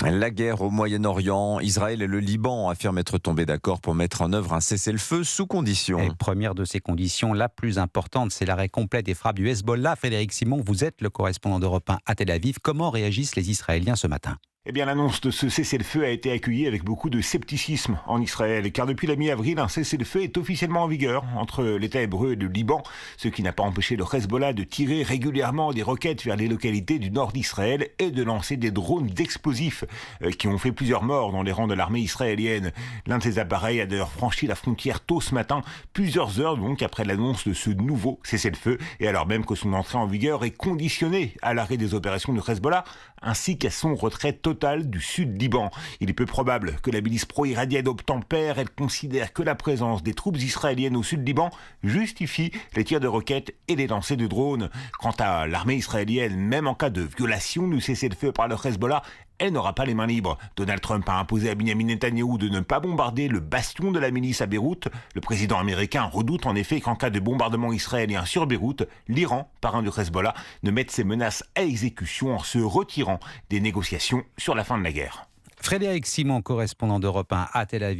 La guerre au Moyen-Orient, Israël et le Liban affirment être tombés d'accord pour mettre en œuvre un cessez-le-feu sous conditions. Et première de ces conditions, la plus importante, c'est l'arrêt complet des frappes du Hezbollah. Frédéric Simon, vous êtes le correspondant d'Europe 1 à Tel Aviv. Comment réagissent les Israéliens ce matin ? Eh bien, l'annonce de ce cessez-le-feu a été accueillie avec beaucoup de scepticisme en Israël, car depuis la mi-avril, un cessez-le-feu est officiellement en vigueur entre l'État hébreu et le Liban, ce qui n'a pas empêché le Hezbollah de tirer régulièrement des roquettes vers les localités du nord d'Israël et de lancer des drones d'explosifs qui ont fait plusieurs morts dans les rangs de l'armée israélienne. L'un de ces appareils a d'ailleurs franchi la frontière tôt ce matin, plusieurs heures donc après l'annonce de ce nouveau cessez-le-feu, et alors même que son entrée en vigueur est conditionnée à l'arrêt des opérations du Hezbollah, ainsi qu'à son retrait total du sud Liban. Il est peu probable que la milice pro-iranienne obtempère. Elle considère que la présence des troupes israéliennes au sud Liban justifie les tirs de roquettes et les lancers de drones. Quant à l'armée israélienne, même en cas de violation du cessez-le-feu par le Hezbollah, elle n'aura pas les mains libres. Donald Trump a imposé à Benjamin Netanyahou de ne pas bombarder le bastion de la milice à Beyrouth. Le président américain redoute en effet qu'en cas de bombardement israélien sur Beyrouth, l'Iran, parrain du Hezbollah, ne mette ses menaces à exécution en se retirant des négociations sur la fin de la guerre. Frédéric Simon, correspondant d'Europe 1 à Tel Aviv.